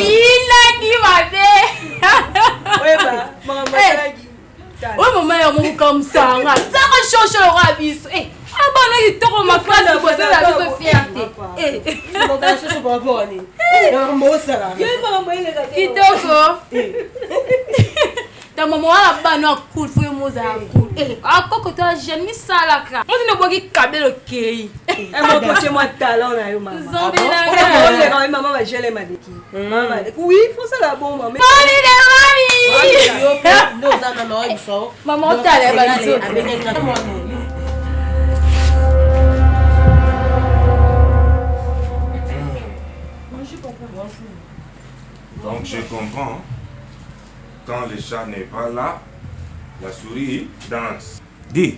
qui oh maman ya mon comme ça nga ça ka chocho le rabis abana itoko makasi ko ça la vie fierté mon gars je suis pas bon ni mo sala kitoko ta maman wala bana cool fo moza cool akoko to jeune mi sala ka on ne boki kabelo kei mo poche moi talent na yo maman zombi na ga maman va geler ma deki maman oui faut ça la bon maman Mami de mami no za na no so maman ta le ba zo Donc je comprends, quand le chat n'est pas là, la souris danse. Dis,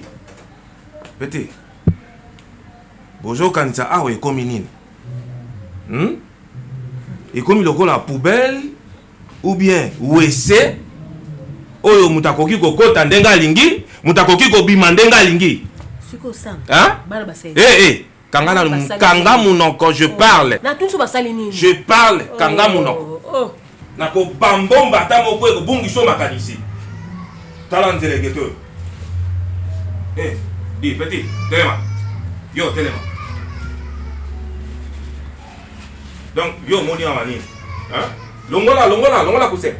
petit, bonjour Kanisa, ah oui, comme nini? Et comme il a la poubelle, ou bien, ouesse, oyo mutakoki kokota ndenga lingi, mutakoki kobima ndenga lingi. Siko sam. Hein? Kanga munoko, je parle. Je parle, kanga munoko. Nako bambomba ta moko eko bungiso makanisi. Tala nzele geto. Dis petit, téléma. Yo téléma. Donc yo moni amani. Hein? Longola pousse.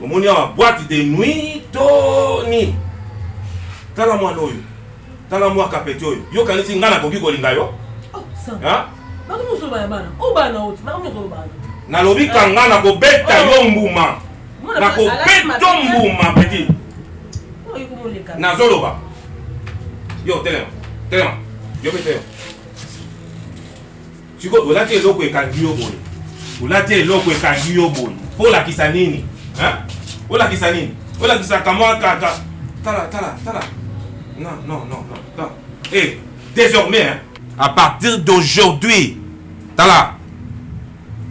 Moni ama boîte de nuit Tony. Tala moi noyo. Tala moi kapetio. Yo kanisi ngana koki kolinga yo. Hein? Nalobi kanga na kobeta yo mbuma. Na kobeta mbuma petit. Nazoloba. Yo telema. Yo bete. Chiko olati eloko ekangi yo boye. Olati eloko ekangi yo boye. Pola kisa nini? Hein? Pola kisa nini? Pola kisa kama kaka. Tala. Non. Désormais, hein, à partir d'aujourd'hui, tala.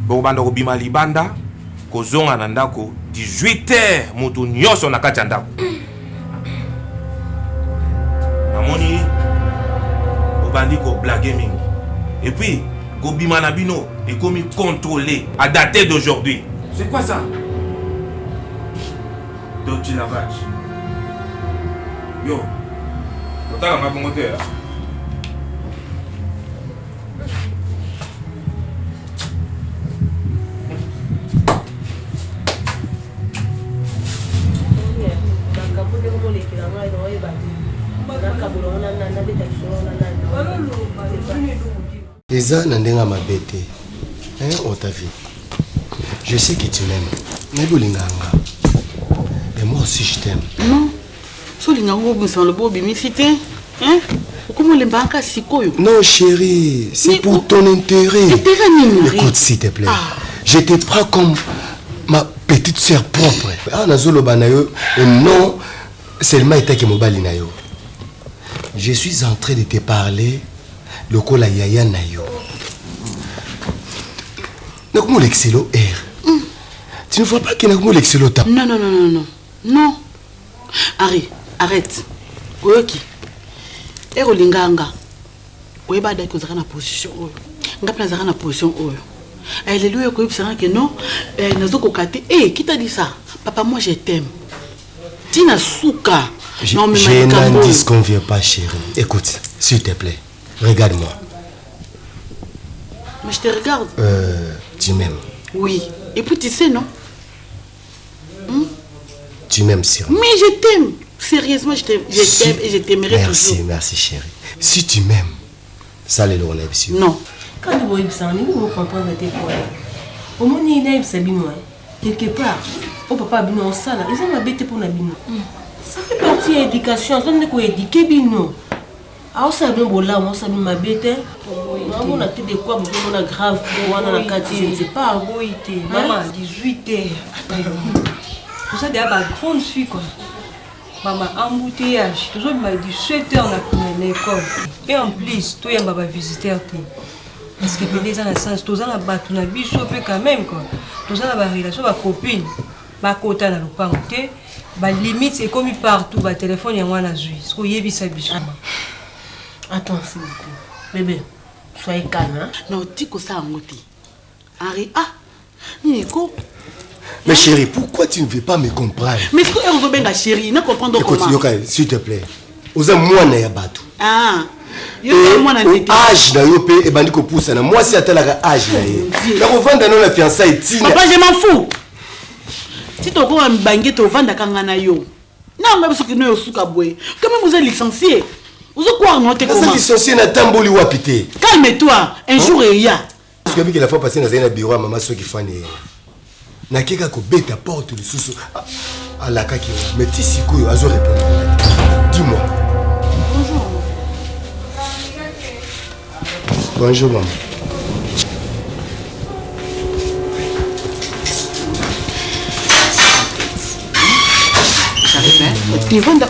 Bobanda ko bima libanda, ko zonga na ndako 18h mutu nyoso na kati ya ndako. Namoni bobandi ko blague mingi. Et puis ko bima na bino et komi contrôlé à dater d'aujourd'hui. C'est quoi ça? Dodgy lavage. Yo. Tala ma bongoteur. Eza nandenga mabete. On t'a vu. Je sais que tu m'aimes. Mais bolinganga. Et moi aussi je t'aime. Non. Non chérie, c'est pour ton intérêt. Écoute s'il te plaît. Je te prends comme ma petite soeur propre. Et non seulement été mobile na yo. Je suis en train de te parler le kola yaya na yo. Nakumo l'excelo R. Tu ne vois pas que nakumo l'excelo tap. Non. Arrête. Oyoki. Ero linganga. Oyeba da ko zaka na position oyo. Ngapna zaka na position oyo. Alléluia ko yebisanga que non, nazoko kate. Qui t'a dit ça? Papa, moi je t'aime. Tina souka. Je n'en disconviens pas chérie. Écoute, s'il te plaît. Regarde-moi. Mais je te regarde. Tu m'aimes. Oui. Et puis tu sais, non? Tu m'aimes, Syrah. Mais je t'aime. Sérieusement, je t'aime et je t'aimerai toujours. Merci, chérie. Si tu m'aimes, ça le l'on est. Non. Quand vous voyez ça, vous comprenez tes points. Au moins, il y a c'est bien. Quelque part, au papa bino ça là, ils ont bête pour la bino. Ça fait partie de l'éducation, ça ne peut éduquer bino. Alors ça bien bon là, moi ça m'a bête. On a tout de quoi, on a grave, on a la quartier, je ne sais pas. Maman, 18h. Tout ça déjà grande suite quoi. Maman, embouteillage, toujours il m'a dit 7h à l'école. Et en plus, tout le monde va visiter. Parce que les gens ont tous en battu, on a biso quand même quoi. Tous en a relation, ma copine, ma cota na lopangote, ba limite c'est comme partout, ba téléphone y a moi na jouer. Ce qu'on y est bisa biso. Attends s'il vous plaît. Bébé, Soyez calme, hein. Non, Tiko ça ngoti. Henri, ah, Nico. Mais chérie, pourquoi tu ne veux pas me comprendre? Mais est-ce que vous avez chérie, ne comprendre comment? Écoute, s'il te plaît. Vous avez moi na yabatu. Ah. Et âge na yo pe et bandi ko poussa na moi si atala âge na ye. La revendre dans la fiançailles tina. Papa, je m'en fous. Si tu as un banguet, tu vas vendre yo. Non, même ce que nous sommes boy. Comment vous êtes licencié? Vous êtes quoi noter comment? Vous êtes licencié na tamboli wapité. Calme-toi, un jour il y a. Parce que la fois passée dans un bureau à maman so qui fane. Na keka ko beta porte le sous à la kaki. Mais ti sikoyo azo répondre. Dis-moi. Bonjour. Bonjour maman. Tu vas dans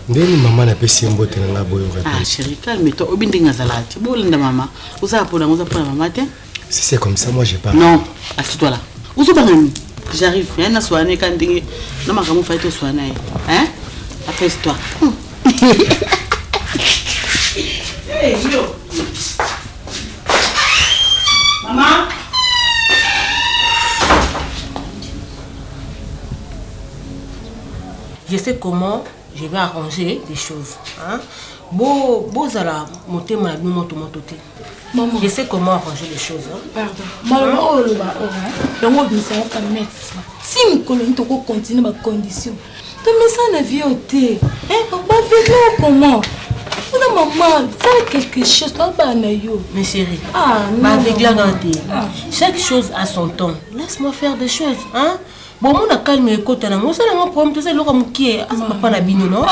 ndeni maman na pesi mbote na boyo. Ah chérie, calme-toi. Obindi ngazalati. Bolinda maman. Uza pona maman te. Si c'est comme ça, moi j'ai pas. Non, assieds-toi là. Où sont les j'arrive. Il y a un soigné quand tu non ma camoufle fait soigner. Hein? Apaise-toi. Hey yo. Maman. Je sais comment je vais arranger les choses. Hein? Beau zala monter ma moto. Maman. Je sais comment arranger les choses. Hein? Pardon. Maman, oh le bas, donc on dit ça comme médecin. Si nous continuons à continuer ma condition, tu mets ça dans la vie au thé. Hein? Papa, fais-le comment? Maman, fais quelque chose, toi, Banayo. Mais chérie, non. avec la gantée, chaque chose a son temps. Laisse-moi faire des choses. Hein? Bon, mon a calme et côté, moi, ça n'a pas problème, tu sais, l'homme qui est, papa n'a bino, non?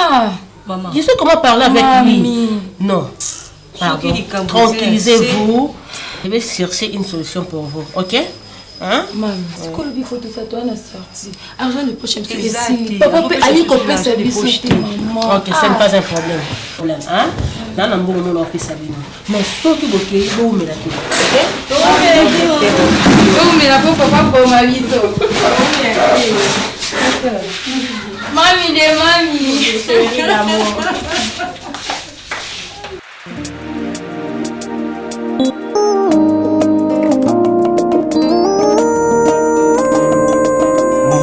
Maman. Je sais comment parler avec lui. Non. Pardon. Tranquillisez-vous. Je vais chercher une solution pour vous, ok? Hein? Maman, c'est quoi le faut tout ça, toi, on a sorti. Argent de poche, je me papa peut aller couper sa vie, maman. Ok, ce n'est pas un problème. Hein? Là, on a un office à lui. Mais ce qui est ok, vous me la télé. Ok? Vous me la papa pour ma vie. Mamie, c'est l'amour.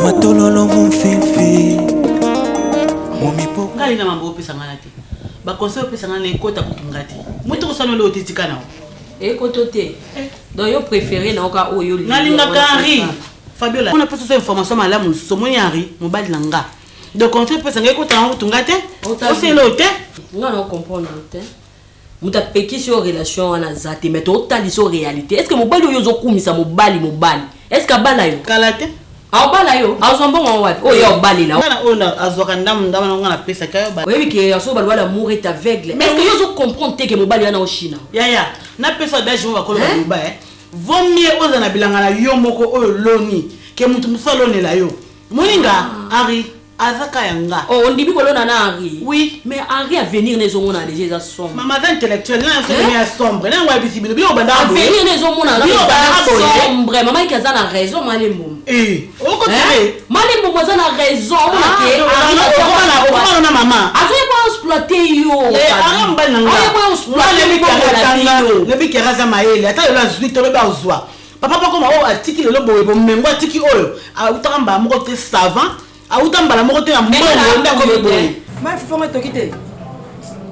Matololo mon fifi mon mipo kali na mambo pesa ngana te ba conseil pesa ngana ekota kutungati mutu ko sano le otitika na ekotote donc yo préféré na oka oyo ngalinga kari Fabiola on a pesa information malamu somoni Henri mobali langa donc conseil pesa ngana ekota na kutungate o se lo te non comprendre te muta peki sur relation wana zate mais to tali sur réalité est-ce que mobali oyo zo kumisa mobali est-ce que bala yo kalate Aobala yo, azombo ngwa o yo bali la. Ngana ona azoka ndam ngana pesa kayo ba. Oui que aso balwa l'amour est aveugle. Mais est-ce que yo zo comprendre que mobali yana o China? Ya, na pesa daje mo bakolo ba eh. Vaut mieux oza na bilanga na yo moko oyo loni ke mutu musalone la yo. Moninga Henri azaka yanga. Oh on dit ko lona na Henri. Oui, mais Henri à venir les hommes na déjà sombre. Maman intellectuelle na c'est bien sombre. Na ngwa bisibino bi obanda à venir les hommes na sombre. Maman qui a na raison malembo. Eh, au contraire, malembo moza na raison na maman. Avec quoi exploiter yo. Aramba nanga. Le bi keraza maele, ata yo la zuite le ba ozwa. Papa pas comme o atiki le boye bo mengo atiki oyo. A utamba moko te savant. A utamba moko te na mbongo ndako le boye. Ma fofo to kite.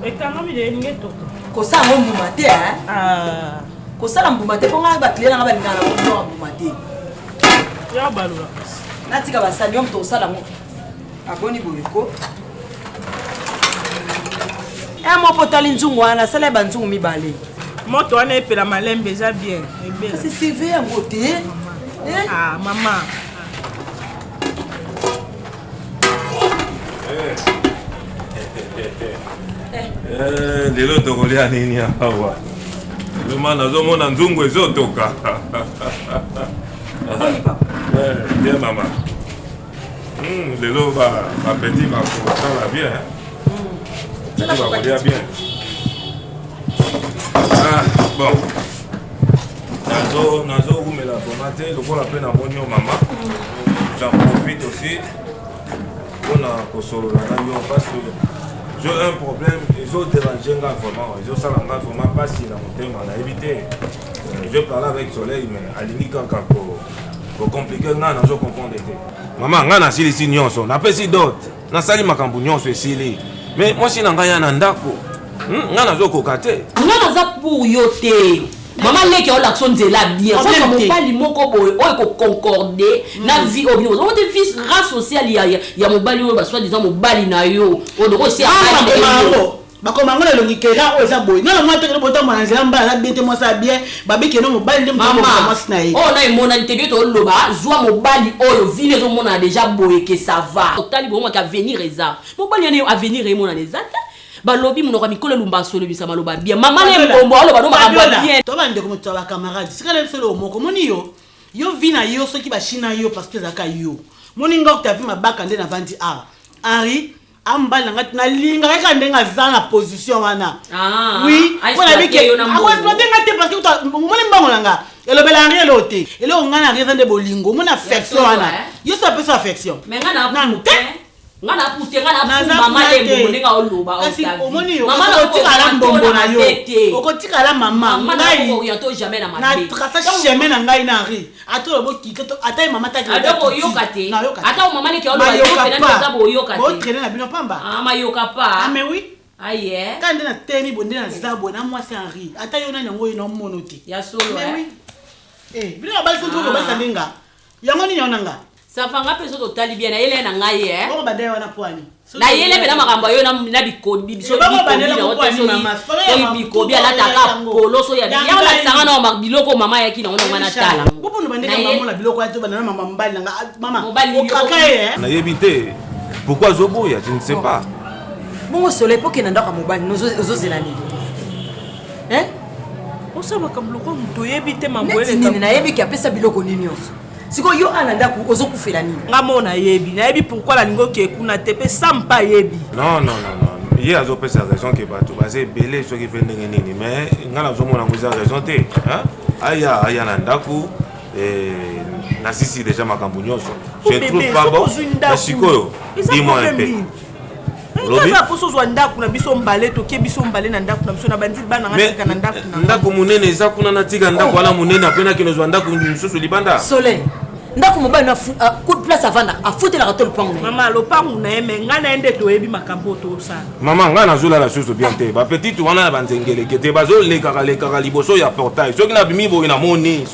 Ekanga mi de ngeto. Ko sa mo mbuma te hein? Ko sala mbuma te ponga ba client nga ba lingana ko mbuma te. Ya balula. Natika basali yo mto sala mo. Aboni boyeko. Mo potali nzungu wana sala ba nzungu mibale. Moto wana epela malembe eza bien. C'est CV yango te. Ah maman. Lelo tokolia nini awa? Luma nazomona nzungu ezotoka. Bien maman. Lelo ba petit ba ça va bien. Ça va bien. Ah bon. Nazo rumela tomate lokola pe na monio maman. J'en profite aussi pour na kosolola na yo parce que j'ai un problème, ils ont dérangé vraiment, ils ont ça vraiment pas si dans mon thème, on a évité. Je parlais avec Soleil, mais à l'unique pour compliquer, on a comprendre. Maman, on a si nyonso, on a pas si d'autres, on a sali makambu nyonso ici. Mais moi si n'anga ya nandako, on a zo kokate. On a pour yote. Maman leki on l'action de la bien. Ça comme pas li moko boy, o ko concorder na vie obino. On te fils race sociale ya mobali o ba soit disant mobali na yo. O do ko si a bakomango na longikera o eza boy na ngata ko bota manzela mbala bete mo sa bien babeke no mobali ndem mo mo sinaye o na imona ntebi to loba zwa mobali oyo vile zo mona déjà boy que ça va totali bo mo ka venir eza mobali yana avenir e mona nezata balobi munoko mikolo lumba solo bisa maloba bien mama le mbombo aloba no makamba bien to bande ko mutwa ba camarade sikale solo moko moni yo vina yo soki ba china yo parce que zaka yo moni ngok ta vi mabaka nde na vandi a Henri ambala ngati na linga ka ndenga zana position wana oui voilà bike akwa ndenga te parce que to moni mbango langa elobela Henri elote elo ngana raison de bolingo mona affection wana yo ça peut affection mais ngana ngana pute ngana mama le mbombo ndinga oloba kasi omoni yo mama okotikala mbombo na yo okotikala mama ngai oriento jamais na mabe na trasa jamais na ngai na ri ato bo kiketo ata mama ta ado bo yokate ata mama le ke oloba yo pena za bo yokate bo traîner na bino pamba ma yoka mais oui aye quand na teni bonde na zabo na mwasi Henri ata yo na nyango ino monote ya solo bino ba bali ko ba salinga yango ni nyonanga ça va ngape so totali bien na yele na ngai bon ba dayo na poani na yele be na makambo yo na bikodi biso bikodi na oteso ni bikodi ala taka poloso ya bien la sanga na ma biloko mama yaki na ona na tala bopo no bandeka mama na biloko ato bana mama mbali nga mama okaka na yebite pourquoi zoboya je ne sais pas bongo Soleil pour que nanda ka mobali nozo zelani on sa makambo ko yebite mambo ele na yebiki apesa biloko nini yoso siko yo ananda ku ozokufela nini ngamo na yebi pourquoi la lingo ke kuna tepe sampa yebi non il y a d'autres raisons que bato basé belé ce qui fait nini mais ngala zo mona ngoza raison te hein aya nandaku na sisi déjà makambo nyonso je trouve pas bon sikoyo dis-moi un peu Lobi poso zo ndaku na biso mbale to ke biso mbale na ndaku na biso na bandili bana ngasika na ndaku na ndaku munene eza kuna na tika ndaku wala munene apena kino zo ndaku nsusu libanda Soleil ndaku mobali na coup de place avant a foutre la rotole pangu mama lo pangu na eme ngana ende to yebi makambo to sa mama ngana zo la susu bien te ba petite wana na banzengele kete bazo lekaka liboso ya portail soki na bimi bo ina moni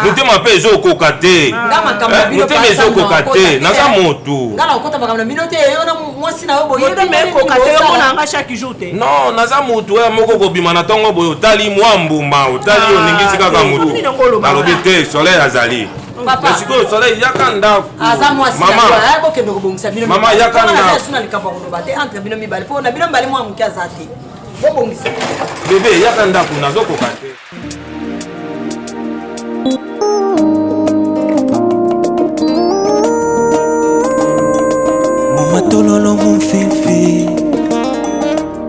mutema pe zo kokate ngama kamba bilo mutema zo kokate na za moto ngana okota makambo na minote ona mwasi na yo boye me kokate yo na nga chaque jour te non na za moto ya moko kobima na tongo boyo tali mwambuma otali oningisi kaka moto na lobete Soleil azali papa siko Soleil yakanda aza mwasi mama boke ndo kobongisa bino mama yakanda suna likapa konoba te entre bino mibale po na bino mbale mwa muki azate bobongisa bébé yakanda kuna zo kokate mama tololo mon fifi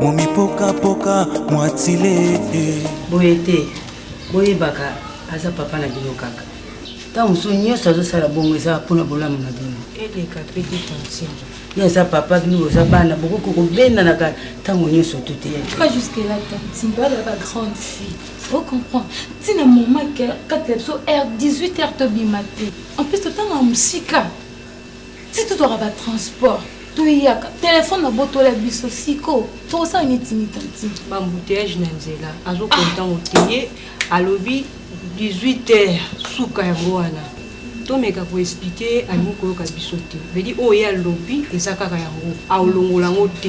mon mipoka mwatile boyete boyebaka aza papa na bino kaka ntango mosusu nyonso azosala bongo eza mpona bolamu na bino eleka peti tantine ye aza papa bino oza bana bokoki kobendanaka ntango nyonso to te pas jusque là tantine pas la grande fille faut comprendre tina moment que quand la so r 18h to bimate en plus to tanga musika si tu dois ba transport to yaka téléphone na boto la biso siko to ça une tini tantine bambouteillage na nzela azo content otiye alobi 18h suka yango wana tomeka koexplike alingi koyoka biso te vedi oyo ya lobi eza kaka yango aolongola yango te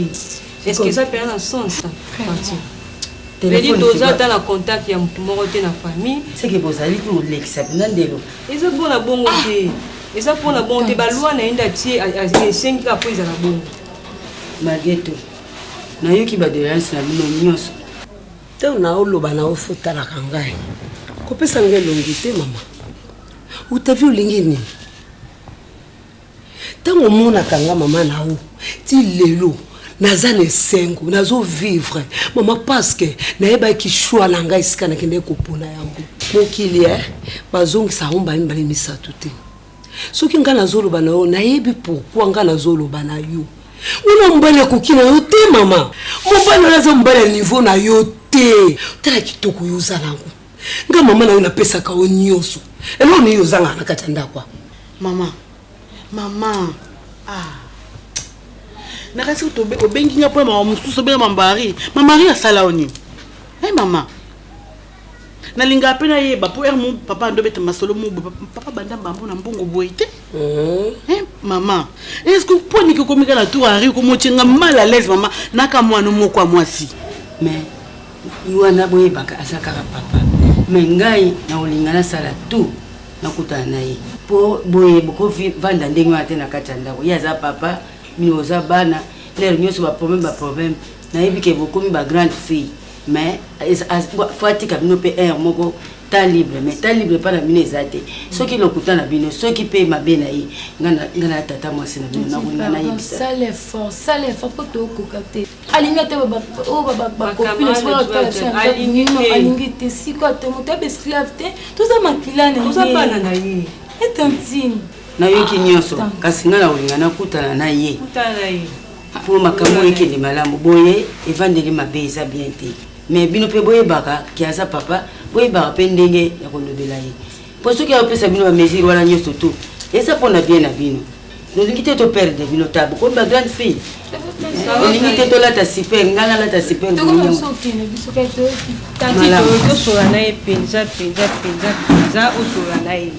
est-ce que eza mpena na sens vedi toza ata na contact ya motu moko te na famille seke bozali kolekisa mpena ndelo eza mpona bongo te eza mpona bongo te balwa na ye nde atie esengi kaka mpo ezala bongo margeto nayoki badoléance na bino nyonso ntango naoloba na ofutalaka ngai kopesa ngai elongi te mama utavi olingi nini ntango omonaka nga mama na o ti lelo naza na esengo nazovivre mama parceke nayebaki shwa na ngai esika nakende kopona yango mokili bazongisa yango mibale misato te soki ngai nazoloba na yo nayebi pourkui ngai nazoloba na yo Una mbale kokina yo te mama. Mbale laza mbale niveau na yo te. Tala kitoko yo zanangu. Nga mama na yo na pesa ka onyoso. Elo ni yo zanga na katanda kwa. Mama. Nakasi to obengi nya po mama mususu be mambari. Mambari asala oni. Mama. Nalinga pena yeba po mon papa ndo beta masolo mu papa banda mbambo na mbongo boite. Mama. Est-ce que pour ni ko komika na tour ari ko mochenga mal à l'aise mama naka mwana moko a mwasi. Mais yuana boye baka asaka papa. Mais ngai na olingana sala tout nakutana naye. Po boye boko vanda ndenge ate na katanda ko yaza papa mi oza bana lero nyoso ba problème na yebike boko mi ba grande fille. Mais faut que nous paye un mot temps libre mais temps libre pas la mine zate ceux qui l'okuta na bino ceux qui paye ma benaï ngana tata moi c'est na bino na yebisa ça l'effort pour to kokate alinga te baba copine soit alingi te si quoi te moto esclave te tout ça makila na ça bana na ye est un petit na yoki nyoso kasi ngana olingana kutana na ye pour makambo ekende malamu boye evandeli mabe eza bien te mais bino pe boye baka kiaza papa boye baka pe ndenge ya kolobela ye po soki apesa bino ba mesure wana nyoso tu eza pona bien na bino nolingi te to perdre bino tabo ko ba grande fille nolingi te to lata super ngana lata super to ko soki ne biso ka to tati to sora na ye penza o sora na ye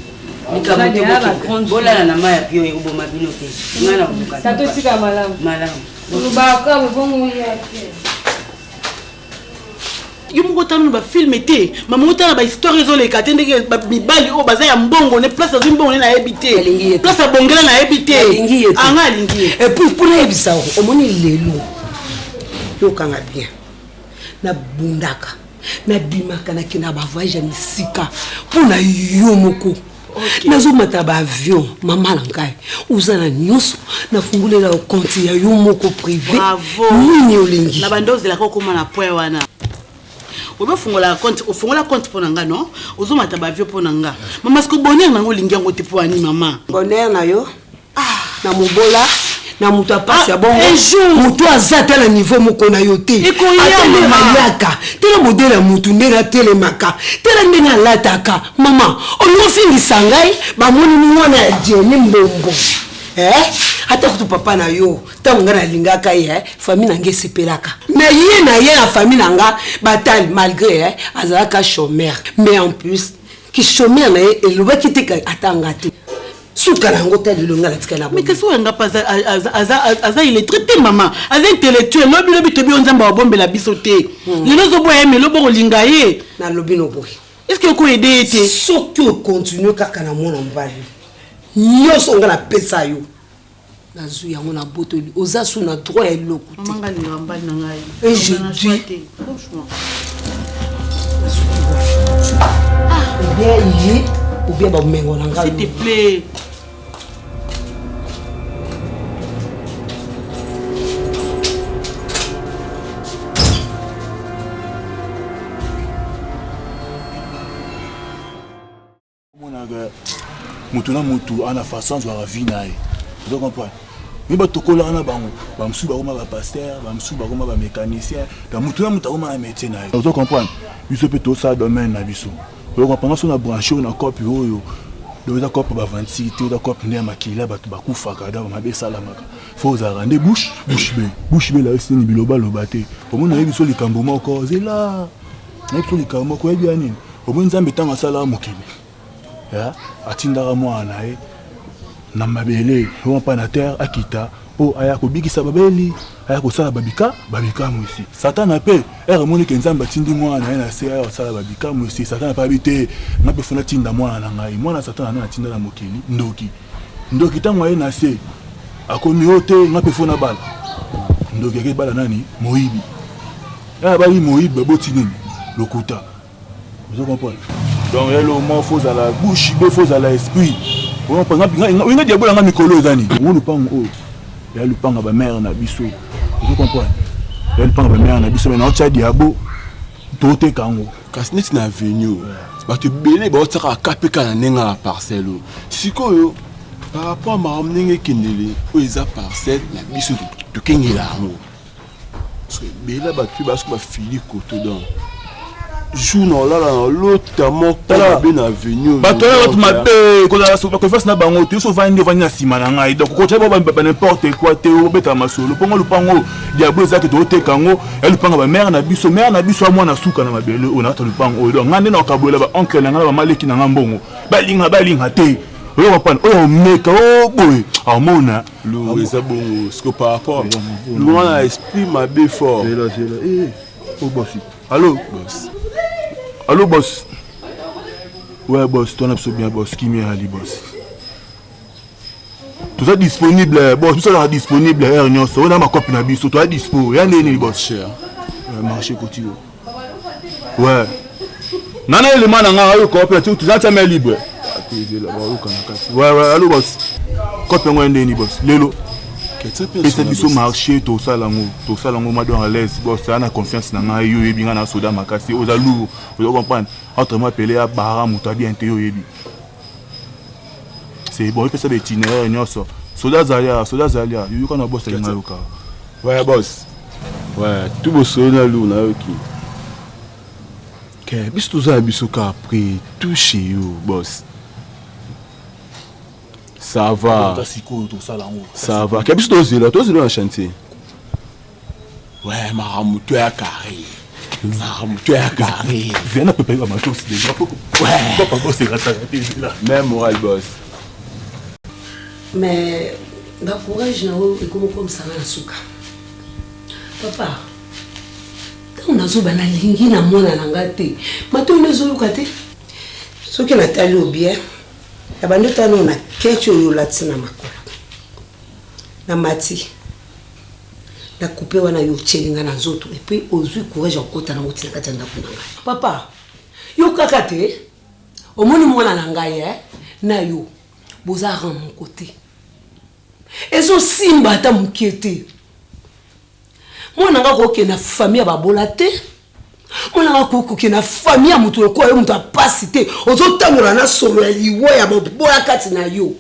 bola na maya pio e uboma bino te ngana ukata tato tika malamu lubaka bongo yake yo moko tanu ba film te mama motana ba histoire ezole katende ke ba mibali o baza ya mbongo ne place azu mbongo na ebité place abongela na ebité anga lingi et pour ebisa omoni lelo yo kanga bien na bundaka na bimaka na kina ba voyage misika pour na yo moko nazo mata ba avion mama langai uzana nyoso na fungulela compte ya yo moko privé nini olingi na bandoze la kokoma na point wana oba fungola compte pour nanga non ozo mata ba avion pour nanga mama sko bonheur nango lingi ngo te pour ani mama bonheur na yo na mobola na mutu apasi ya bongo mutu azata na niveau moko na yo te atele mayaka tele modele mutu ndena tele maka tele ndena lataka mama olofingisa ngai bamoni mwana ya jeni mbongo ata kutu papa na yo tango ngana lingaka ye famille nange sepelaka na ye na famille nanga batali malgré azalaka chômeur mais en plus ki chômeur na ye elobaki te atanga te souka nango tali longa la tika na mais qu'est-ce que nga pas aza il est traité maman aza intellectuel lobi to bi onzamba wa bombe la bisoté lelo zo boye mais lobo linga ye na lobi no boy est-ce que ko aider te surtout continue kaka na mona mbali nyoso nga na pesa yo na zu yango na botoli oza su na droit ya lokuti manga linga mbali na ngai et je dis franchement ou bien ba mengo na ngai s'il te plaît mutu na mutu ana façon de vie na ye tu comprends mais ba tokola na bango ba msu ba koma ba pasteur ba msu ba koma ba mécanicien da mutu na mutu koma na métier na ye tu comprends biso pe to ça domaine na biso tu comprends so na branché na copie oyo doza copie ba 26 te da copie ne makila ba kufa kada ba be salamaka faut za rendre bouche be la sini biloba lobate au moins na biso likambo moko zela na biso likambo ko yebi anini au moins nzambe tanga sala mokili ya atindaka mwana ye na mabele on pas na terre akita po aya ko bikisa babeli aya ko sala babika mwisi satan pe moni ke nzamba tindi mwana ye na se aya sala babika mwisi satan pa bité na pe fona tinda mwana ngai mwana satan na tinda na mokili ndoki tango ye na se akomi ote na pe fona bala ndoki ke bala nani moyibi bali moyibi botini lokuta vous comprenez donc elle au moins faut à la bouche faut à l'esprit on prend nga diable nga mikolo ezani on lupango o ya lupango ba mère na biso vous comprenez ya lupango ba mère na biso mais na tia diabo tote kango kasi neti na avenue ba te belé ba tsaka kapeka na nenga parcelle sikoyo Par rapport à ma ramener Kendele, où ils a parcelle, la biso de Kengela. Mais là, tu vas se filer côté dedans. Jour là l'autre tellement pas bien avenue. Bah toi là tu m'appelles quand la sopa que fasse na bango tu so vendre vendre sima na ngai donc quand tu vas n'importe quoi tu au beta masolo pongo le pango diabo za que tu te kango elle panga ba mère na biso moi na suka na mabele on a to le pango donc ngande na kabola ba oncle na ngala ba maleki na ngambongo balinga te on va prendre oh meka oh boy amona le ça bon ce que par rapport loin à esprit ma bé fort là eh oh boss allô boss. Allô boss. Ouais boss, toi n'as bien boss, qui m'est allé boss. Tout ça disponible, boss, tout ça disponible, réunion, ça on a ma copine à biso, toi dispo, rien n'est boss cher. Marché côté. Ouais. Nana le man nga yo coopérative, tout ça tu es libre. Ouais, allô boss. Copine moi n'est boss. Lelo. Et c'est biso marché tout ça lango ma don à l'aise boss ça na confiance na nga yo yebi nga na soda makasi aux alou vous comprendre autrement appeler à bara mutabi intérieur yebi c'est bon il fait ça des itinéraires nyoso soda zalia yo kana boss ya ngayoka ouais boss ouais tout boss na lou na yoki que biso tout ça biso ka après tout chez yo boss. Ça va. Ça va. Qu'est-ce que tu as là? Tu es dans le chantier. Ouais, Maramou, tu es à carré. Viens à peu près à ma chose. Ouais. Papa, c'est là. Même moral, boss. Mais, le courage, c'est comme ça, dans souka. Papa, on a zouba na lingi na mona na ngate. Mato ina zouba kate. Soki na tali au bien. La bande tano na kecho yo latina makola. Na mati. Na couper wana yo chelinga na zoto et puis ozui courage okota na motina katanda kunanga. Papa, yo kakate. Omoni mwana na ngai na yo boza ran mon côté. Ezo simba ta mukete. Mwana nga ko ke na famille ba bolate. On a encore na famille mutu ko yo mutu apasité ozo tamura na solo ya liwo ya boboya kati na yo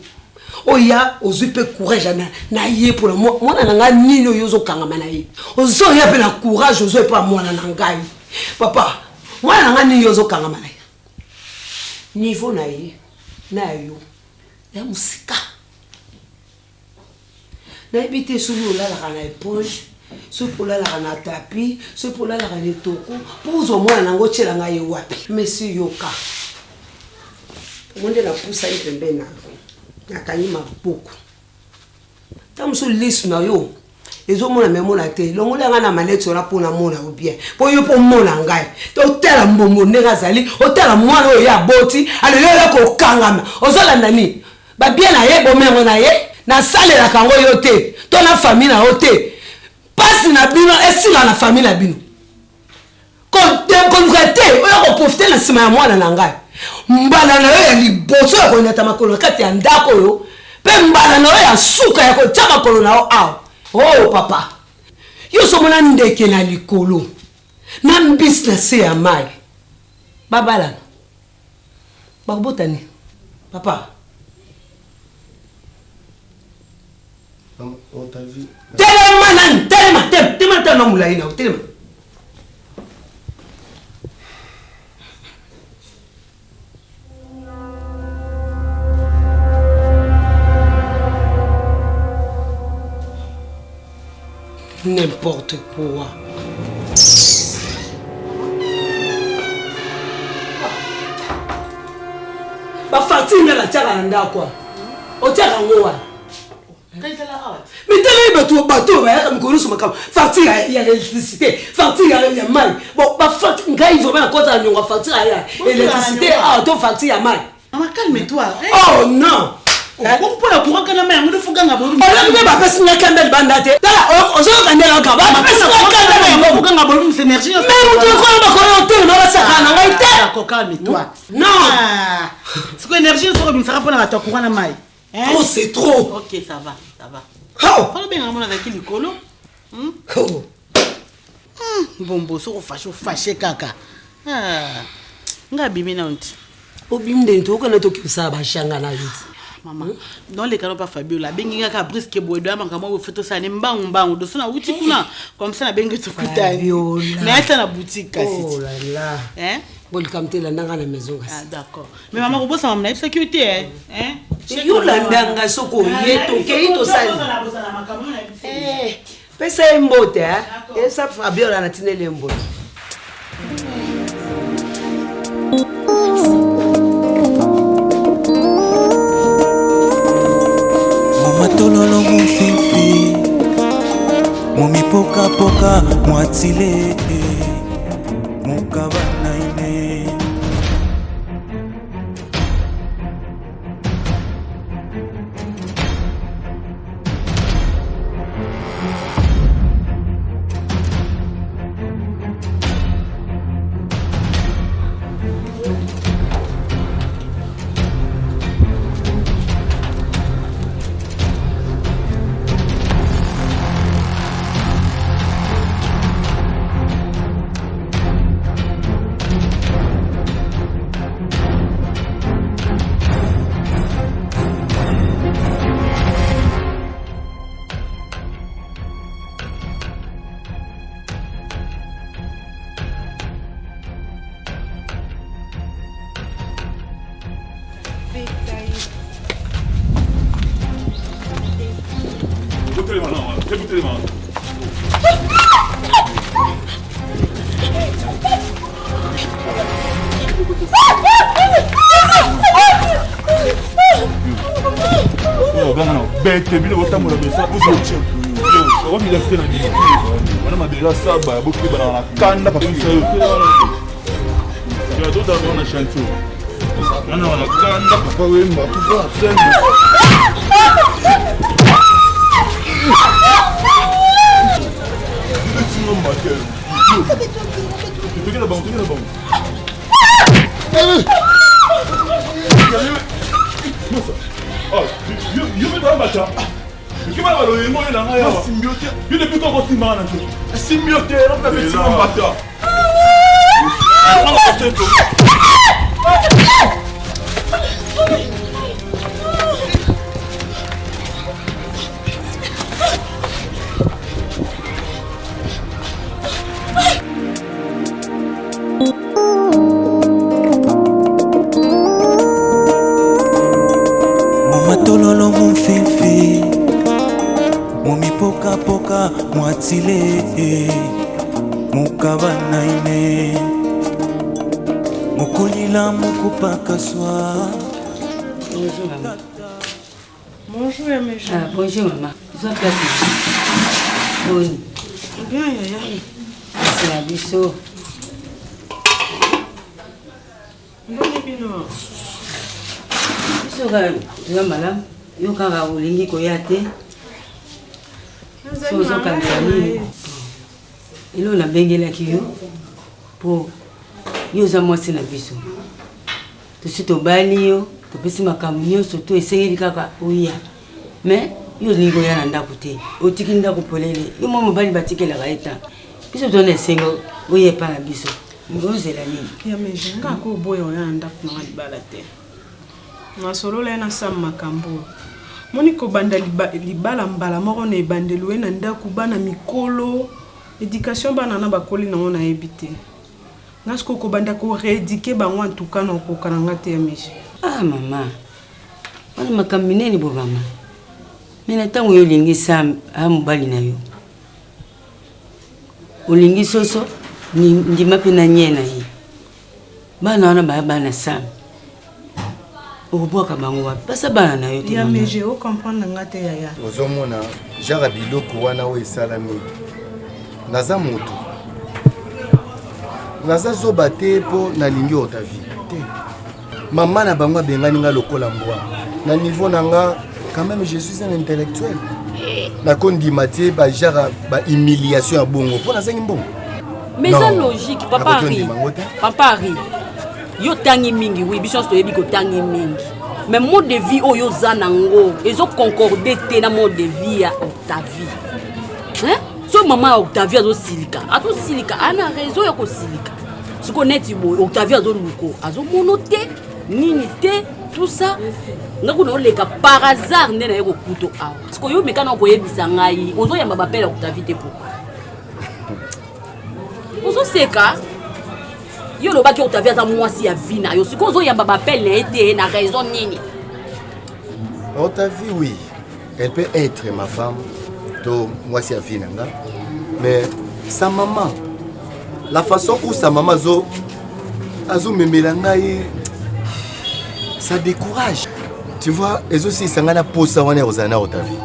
oya ozupe courage na ye pour moi na nga nino yo zo kangama na ye ozo ya pe na courage ozo pa mwana na ngai papa mwana na nga nino yo zo kangama na ye niveau na ye na yo ya musika na ebite sulu la na éponge. Ce pour là la tapis, ce pour là la toko, pour au moins nango tchelanga ye wapi. Monsieur Yoka. Monde la poussa y pembena. Nakani ma beaucoup. Tam so list na yo. Ezo mona memo na te. Longo la na malette ora pour na mona ou bien. Pour yo pour mona ngai. To tela mbongo nega zali, o tela mwana o ya boti, ale yo ko kangama. Ozola nani? Ba bien na ye bomengo na ye. Na sale la kango yo te. To na famille na o te. Passe na bino esila na famille na bino. Quand on va profiter na sima ya mwana na ngai. Mbala na yo ya liboso ya konyata makolo kati ya ndako yo. Pe mbala na yo ya suka ya kotia makolo na yo aw. Oh papa. Yo so mona ndeke na likolo. Na business ya mai. Babala. Bakbotani. Papa. On t'a vu. Tellement non moulaïna, tellement. N'importe quoi. Ba fatina la tchara nda quoi. O tchara ngoa. Mais tu as bateau, facture à l'électricité, facture à la main. Bon, ma facture, il faut bien encore une facture à l'électricité, ton facture à main. Calme-toi. Oh non! On peut la courant que la main, on faut gagner. On ne va pas signer un candle bandate. On s'en va gagner un candle. On va gagner un candle. C'est énergie. Mais on te croit qu'on va gagner. Calme-toi. Non! C'est que l'énergie, on sera pas dans courant la main. Oh, c'est trop! Ok, ça va, ça va. Oh! On va bien avec le colo. Oh! Bon, fâché, kaka. Ah, nga bimina onti. Obimde nto kana to kisa ba shanga na yuti. Maman, dans les canaux pas Fabiola, benginga ka brisque boy doit manka moi photo ça nembangu mbangu do sona wuti kuna comme ça na bengi tukuta mais ça na boutique kasi. Oh là là. Hein? Bon comme tu la ndanga na maison. Ah d'accord. Mais maman ko bossa maman na sécurité hein? Yo la ndanga soko yeto keito sali. Pesa mbote hein? Et ça Fabiola na tinele mbote. Matololo mufifi Mumi poka poka mwatile Mukaba naine bête bino botambola besa uzoche yo omi lefte na bino wana mabela saba boki bana na kanda pa pisa yo yo do da na chantier wana wana kanda pa wemba kuza sende Laisse-moi ma gueule. Tu fais la banque, tu fais la banque. Oh, you me dans macha. Tu vas aller au moins là là. Symbiote. Tu ne peux pas aussi mal là. Symbiote, on va faire ça en bata. Tololo mufifi Mumi poka poka mwatile Mukaba naine Mukulila mukupaka swa. Bonjour maman. Bonjour mes gens. Ah bonjour maman. Sois place. Bonne. Bien yaya. C'est la biso. Ndoni bino. Soka tu malam. Yo kanga ulingi koyate. Sozo kansani. Ilo na bengela kiyo. Po yo za mwasi na biso. Tusito bali yo, tupesi makambo nyonso to esengeli kaka oya. Mais yo lingo ya na ndako te. Otiki ndako polele. Yo mama bali batikela gaeta. Biso to na sengo oye pa na biso. Ngozela nini? Ya meje ngako boyo ya ndako na libala te. Na solo la na sam makambo. Moni ko banda libala mbala moko na ebandelu na ndako bana mikolo. Éducation bana na bakoli na ona ebité. Ngasko ko banda ko rééduquer bango en tout cas na ko kananga te miche. Ah maman. Wana makamine ni bo mama. Mina tango yo lingi sam amubali na yo. Olingi soso ni ndima pe na nyena yi. Bana wana bana sam. Oboka bango wapi? Pasa bana na yo te. Ya meje o comprendre ngate yaya. Ozomona jara biloko wana o esalami. Naza moto. Naza zoba te po na lingi otavi. Te. Maman na bango bengani nga lokola mbwa. Na niveau nanga quand même je suis un intellectuel. Na kondi matie ba jara ba humiliation ya bongo. Po na zengi mbongo. Mais ça logique papa Ari. Papa Ari. Yo tangi mingi oui biso to yebi ko tangi mingi. Mais mode de vie o yo zanango, ezo concorder te na mode de vie ya Octavie. Hein? So maman Octavie azo silika. Azo silika ana raison ya ko silika. Siko neti bo Octavie azo luko, azo monote, nini te, tout ça ngako les cas par hasard nde na yeko kuto awa parce que yo mekana ko yebisa ngai ozo yamba bapela Octavie te pourquoi ozo seka yo lo ba ki Octavie za mwasi ya vina yo siko ozo yamba bapela na ete na raison nini. Octavie oui elle peut être ma femme to mwasi ya vina nga mais sa maman la façon où sa maman azo memela ngai ça décourage. Tu vois, et aussi sangana posa wana ozana Octavie.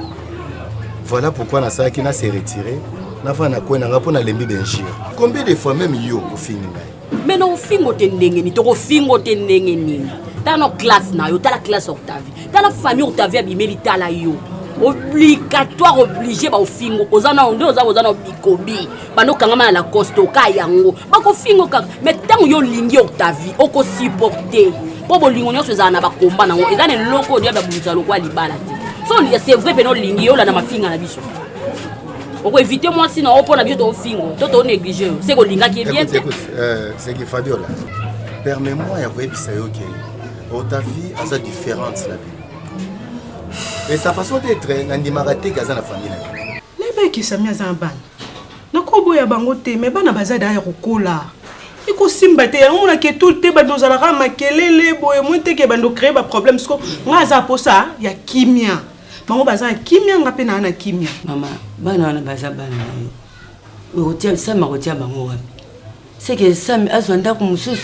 Voilà pourquoi na ça qui na s'est retiré. Na fa na ko na ngapo na lembi benjir. Combien de fois même yo au fin ngai. Mais non fingo te ndenge ni to ko fingo te ndenge ni. Ta no classe na yo, ta la classe Octavie. Ta la famille Octavie bimeli ta la yo. Obligatoire obligé ba ofingo ozana onde ozana bikobi bano kangama na la costo ka yango ba ko fingo ka mais tant yo lingi Octavie oko supporter po bolingo nyonso ezana ba komba nango ezana loko dia ba bulisa lokwa libala te so c'est vrai peno lingi yo la na mafinga na biso oko éviter moi sinon on pona biso to fingo to négliger c'est ko linga qui est bien c'est que Fabiola permets-moi ya koyebisa yo ke Octavie asa différente la vie. Et sa façon d'être, n'andimaraté qu'à la famille. Les mecs qui sont mis en ban. Na kobo ya bangote, mais bana bazada ya kokola. Iko simbate, on a que tout le temps dans la rama kelele boye monte ke bando créer ba problème parce que ngaza posa ya kimia. Bango baza kimia ngape na kimia. Maman, bana na baza bana na yo. Otia ça ma otia bango wapi. C'est que ça azwanda ku mususu.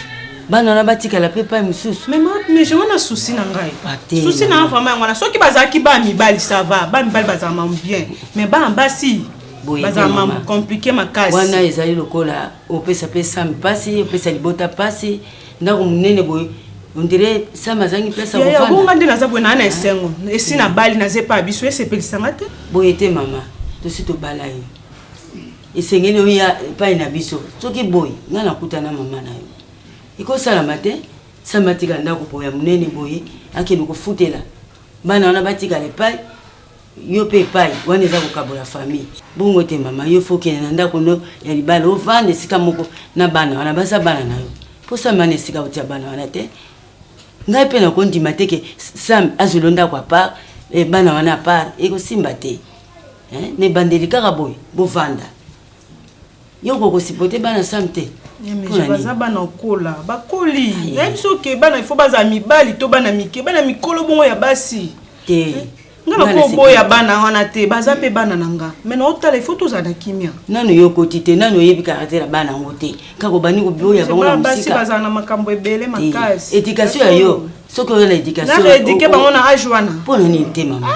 Bana na batika la pepa mususu. Mais je m'en souci na ngai. Souci na vraiment ngwana soki bazaki ba mibali ça va, ba mibali bazama bien. Mais ba mbasi bazama compliqué makasi. Wana ezali lokola opesa pesa mpasi, opesa libota pasi, ndako munene boy. On dirait ça mazangi pesa ko fana. Ya bonga ndina za bwana na esengo. Esi na bali na zepa biso esepelisa ngate. Boyete mama, to sito bala yo. Esengeli yo ya pa ina biso. Soki boy, ngana kutana mama na yo. Iko salama te samatika ndako po ya munene boye akende kufutela bana wana batika le pai yo pe pai wana za kokabola famille bongo te mama yo foke na ndako no ya libala ovande sika moko na bana wana basa bana na yo po samane sika utia bana wana te ngai pe na kondima te ke sam azulonda kwa pa e bana wana pa iko simba te ne bandelika boye bovanda yo ko sipote bana samte. Mais je baza bana kola bakoli yebso ke bana il faut baza mibali to bana mike bana mikolo bongo ya basi te ngana ko boya bana wana te baza pe bana nanga mais no tala il faut to za na kimia nanu yoko tite nanu yebi caractère bana ngote kako bani ko boya bango na basi baza na makambo ebele makasi éducation yo soko yo la éducation na éduquer bango na âge wana pona ni te mama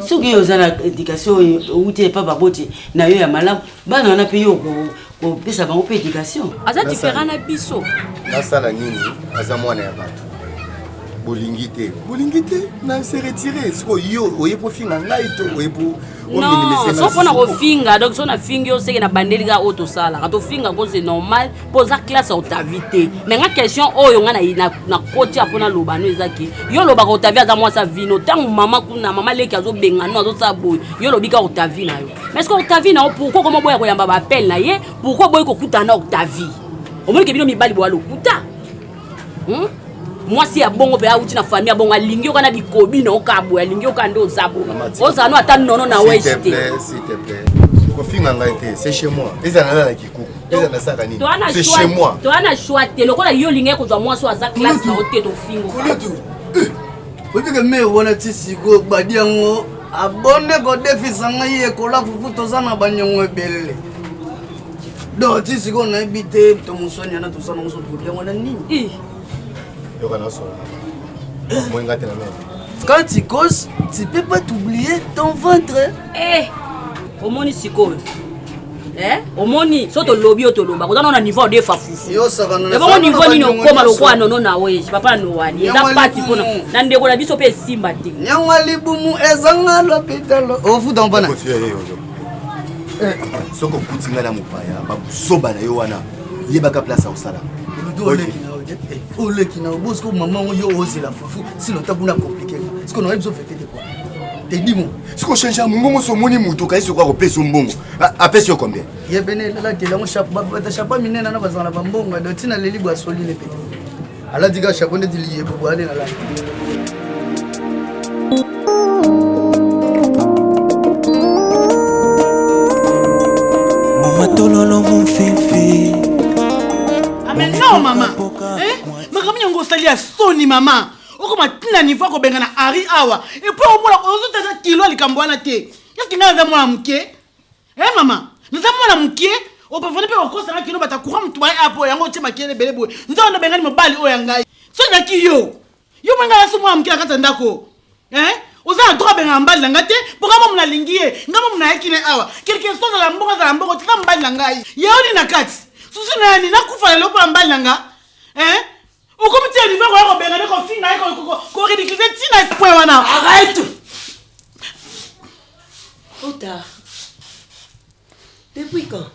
soki yo za na éducation outé pa baboti na yo ya malamu bana wana pe yo ko pesa bango pe éducation aza différent na biso na sala nini aza mwana ya bato bolingi te na se retirer so yo oye po finga ngai to oye po non so pona ko finga donc so na fingi o seke na bandeli ga auto sala ka to finga ko c'est normal posa classe Octavie te mais nga question oyo nga na koti apona lobano ezaki yo loba ko Octavie aza mwasa vino tant mama kuna mama leki azo benga no azo saboy yo lobika Octavie na yo mais est-ce que Octavie na pourquoi comment boya ko yamba ba appel na ye pourquoi boy ko kuta na Octavie o moni ke bino mibali bo alokuta moi si ya bongo pe auti na famille bongo alingi yo kana bikobi na okabo alingi yo kando zabo ozano ata nono na weste s'il te plaît ko finga ngai te c'est chez moi ezana na kikuku ezana saka nini c'est chez moi to ana choix te lokola yo lingi ko zwa moi so aza classe na ote to fingo Ote que me wona tisiko badiango abonne ko defisa ngai ekola fufu tozana banyongo ebele do tisiko na ebite to musonya na tosana muso problème wana nini quand tu causes, tu peux pas t'oublier ton ventre. Omoni siko. Omoni so to lobby o to loba. Ko na niveau de fafufu. Yo saka na. Ebo niveau ni okoma lokwa nono na we. Papa no wani. Eza parti pona. Na ndeko na biso pe simba te. Nyangwa libumu ezanga l'hôpital. Ofu dans bana. Soko kutinga na mupaya, babu soba na yo wana. Yebaka place au sala. Ole qui n'a pas que maman yo osé la foufou sinon t'as beaucoup compliqué ce qu'on aurait besoin de faire quoi te dis moi ce qu'on change mon so moni muto kai so kwa pesa mbongo a pesa combien ye bene la ke la mo chapa mine na bazana ba mbongo do tina leli bwa soli le pete alati ka chapeau ndeti liye bobo ane na la Mama tololo mon fifi. Amen non maman. Makamnya ngosalia soni mama. Oko matina niveau ko benga na Ari awa. Et puis au moins ozo tata kilo likambo wana te. Qu'est-ce que ngaza mwana mke? Mama, nous avons mwana mke. O pa vone pe okosa na kilo batakura mtu wa apo yango te makele belebo. Nzo benga ni mobali o yangai. So na kiyo. Yo manga la so mwana mke akata ndako. Oza droit benga mbali langa te. Pourquoi mona lingiye? Ngama mona yakine awa. Quelque chose la mbongo za mbongo tika mbali langai. Yaoni na kati. Susu nani nakufa lelo pa mbali langa? Okomiti ya niveau ko benga ko finga ko ridiculiser tina point wana. Arrête. Ota. Depuis quand?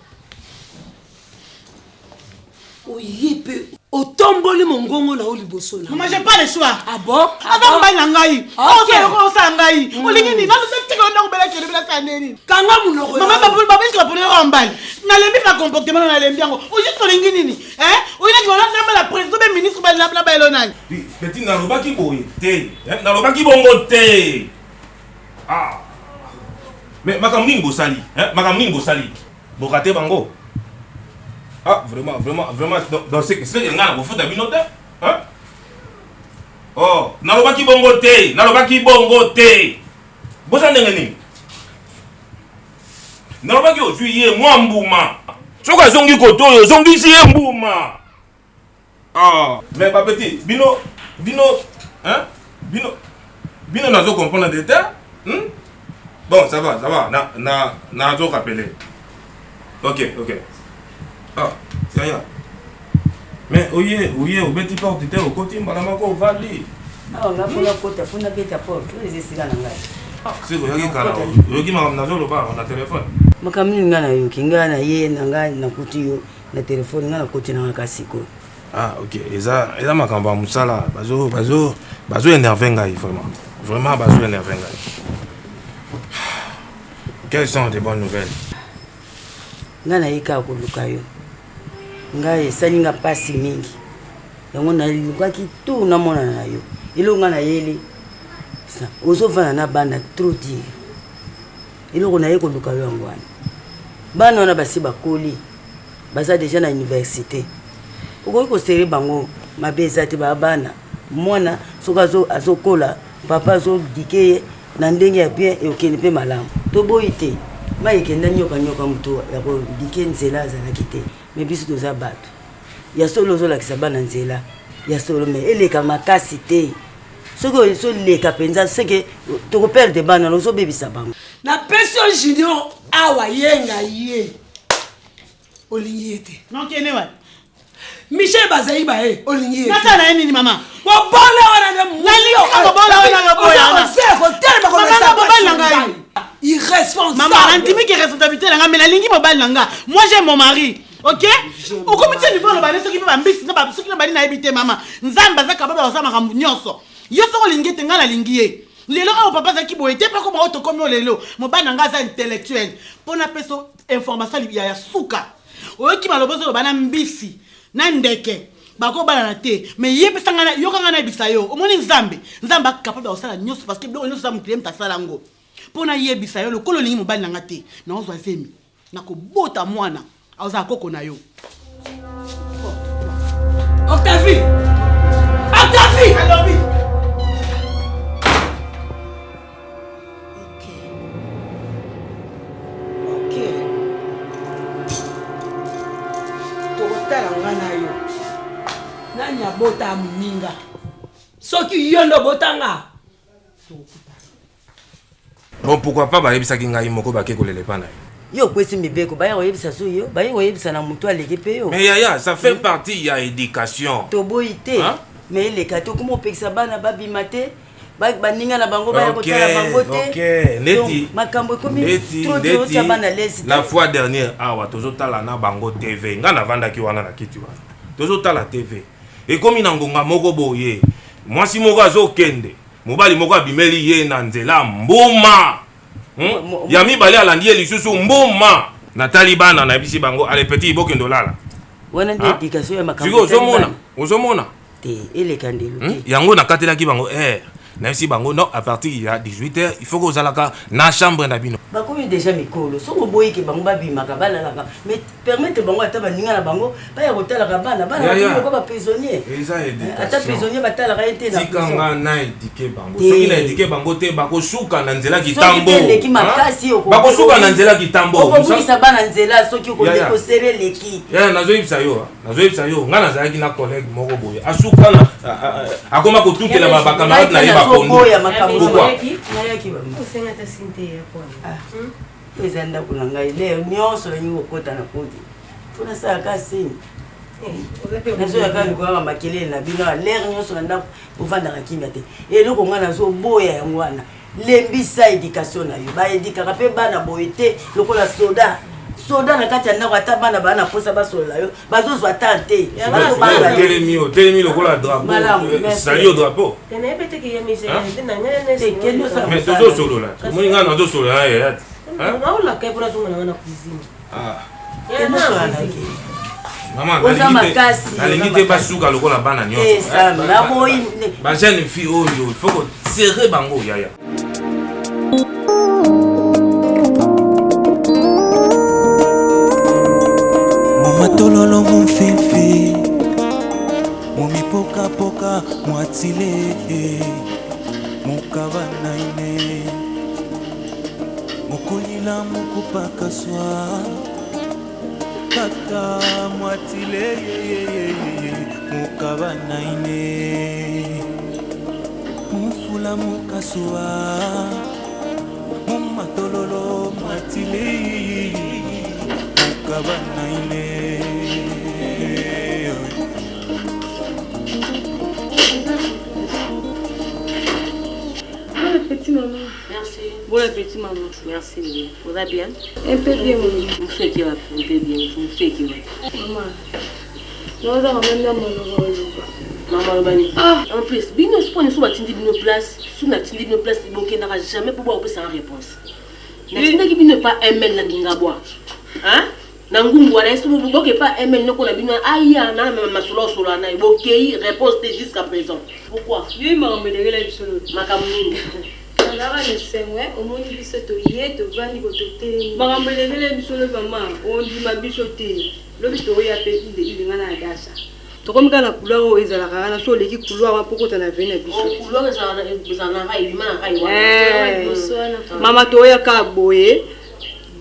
Oui, peu. Otomboli mongongo na oliboso na. Moi j'ai pas le choix. Ah bon? Ava mbali ngai. O sa ngai. Olingi ni nalo tika na ko bela kele bela saneni. Kanga munoko. Mama baba iska pour le mbali. Na lembi na comportement na lembi yango. O juste olingi nini? Oina ki wana na la président be ministre ba la ba elonani. Petit na lobaki boye te. Na lobaki bongo te. Ah. Mais makamni bosali, makamni bosali. Bokate bango. Ah, vraiment dans ce que c'est ngana ko futa binote, Oh, na lobaki bongo te. Bosa ndengeni. Na lobaki ojuye mwa mbuma. Soka zongi koto yo zongi si mbuma. Ah, mais pas petit, bino, bino nazo comprendre des termes. Bon, ça va, na zo rappeler. Ok. Ah, c'est rien. Mais oye, au beti porte te au côté malama ko vali. Ah, on a pour la côte, pour la bête à porte, tous les essais dans la. C'est quoi yaki kana? Yoki ma nazo lo ba na téléphone. Makamni ngana yoki ngana ye nanga na kuti yo na téléphone ngana côté na kasiko. Ah, ok. Eza makamba musala bazo énerver ngai vraiment bazo énerver ngai. Quelles sont les bonnes nouvelles? Ngana yika ko lukayo. Ngai saninga pasi mingi. Yango na lukaki tu na mona na yo. Ilo ngana yeli. Sa ozovana na bana trop dire. Ilo na yeko lukayo ngwana. Bana na basi bakoli. Baza déjà na université. Oko ko seri bango mabeza te babana. Mwana sokazo azokola papa zo dike na ndenge ya bien e okeni pe malamu. To boite. Maikenda nyoka muto ya ko dike nzela za nakite. Mais biso toza bato. Ya solo zo la kisabana nzela. Ya solo me eleka makasi te. Soko so leka penza seke to ko perdre bana no so bebisa bango. Na pension junior awa yenga ye. Olingi ete. Non kene wa. Michel Bazaiba olingi ete. Nasa na nini mama? Bo bola wana de nalio ko bola wana boya. C'est ko tellement ko ça bola ngai. Irresponsable. Maman, l'intime qui est responsabilité, mais la ligne mobile nanga. Moi j'ai mon mari, ok? Au comité niveau le balai, ce qui peut m'embêter, ce qui n'a pas habité maman. Nzamba za kababa za makambu nyonso. Yo so lingi tenga la lingi. Lelo au papa za ki boete pas comme auto comme lelo. Mobile nanga za intellectuel. Pour na peso information ya suka. O ki malobozo bana mbisi. Na ndeke. Bako bana na te. Mais yé pesanga yo kanga na bisa yo. O moni nzambe. Nzamba capable de sala nyonso parce que bilo nyonso za mklem ta sala ngo. Pona yebisa yo lokolo lingi mobali nanga te na ozwa zemi na kobota mwana aza koko na yo. Octavie alobi. Ok tokotala ngana yo nani abota muninga soki yondo botanga. Bon, pourquoi pas bayebisa ki ngai moko bake kolele pana. Yo kwesi mibeko baya oyebisa so yo baya oyebisa na mutu aleki yo. Mais yaya, ça fait partie ya éducation. To boité. Mais les kato comment pekisa bana babima te. Baninga na bango baya kotala bango te. OK, neti. Makambo komi trop de bana lesi. La fois dernière awa tozotala na bango TV. Nga na vanda ki wana na kiti wana. Tozotala TV. Et comme ina ngonga moko boye. Mwasi moko azokende. Mobali moko abimeli ye na nzela mbuma. Ya mibali alandi ye lisusu mbuma. Natali bana na bisi bango ale petit ibokendo lala. Wana ndi éducation ya makambo. Ozomona. Et candidats. Yango na katela ki bango même si bango non à partir il y a 18h il faut que vous allez na chambre na bino. Ba comme déjà mikolo so ko boyi ke bango ba bima ka bala la mais permettre bango ata ba ninga na bango ba ya hôtel ka bana ko ba prisonnier. Ata prisonnier ba tala ka ete na. Sikanga na éduquer bango. Soki na éduquer bango te bako suka na nzela kitambo. Bako suka na nzela kitambo. Ko bisa bana nzela soki ko ko serrer leki. Nazo yibisa yo nga nazala ki na collègue moko boye asuka na akoma ko tutela ba camarade na ye ba kondo pourquoi ezanda kulanga ile nyonso la nyuko kota na kodi tuna saa kasi nazo ya kali kwa makele na bino l'air nyonso na uvanda kimia te eloko ngana zo boya ya ngwana lembisa éducation na yo ba édika ka pe bana boyete lokola soda na kati ya ndako ata bana posa basolola yo bazozwa tante telemi lokola drapeau sali au drapeau mais tozosolola moninga nazosolola yayati mama nalingi te basuka lokola bana nyonso bajeune fille oyo il faut ko serrer bango yaya. Tololo mon fifi mon mipoka poka mwatile mon kabana ine mokolila mokupaka swa kaka mwatile mon kabana ine mon fula mokaswa mon matololo mwatile mon kabana ine. Petit maman. Merci. Bon appétit maman. Merci. Vous allez bien? Un peu bien maman. Vous faites qui va un peu bien. Vous faites qui va. Maman. Nous avons même la maman. Ah. En plus, bino spone sous batindi bino place, sous na tindi bino place, boké n'aura jamais pour boire sans réponse. N'a qui bino pas ML na ngabwa. Hein? Nangungu ala esu boke pas ML noko na bino aya na ma solo na boké réponse jusqu'à présent. Pourquoi? Lui m'a emmêlé la bisolo. Makamuni. Nanga le sengwe omoni biso to ye to vandi ko to te. M'a emmêlé la bisolo maman, on dit ma bisoté. Le biso ya pe il ngana dasa. To comme kana couleur ezala kana so leki couleur poko ta na vena biso. Couleur ezala na ibima na kai wa. Mama to ya ka boye.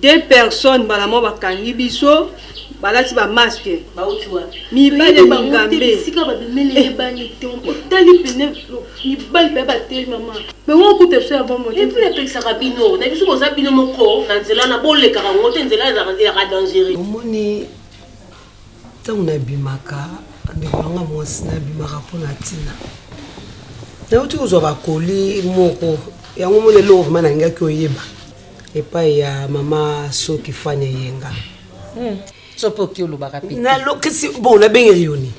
Deux personnes balamo bakangi biso balati ba masque bautiwa mi bale bangambe sika ba bimele bani te on tali pene ni bal pe ba te maman mais on coûte ça bon moi et puis le texte rabino na biso ko zabino moko na nzela na bolle ka ngote nzela za dangereux omoni tangu na bimaka ndikolanga mwasi na bimaka pona tina na uti uzo bakoli moko yango mole lo vraiment na ngaki oyeba epai ya mama soki fanya yenga so poki olobaka pe na lokisi bon na bengeri yoni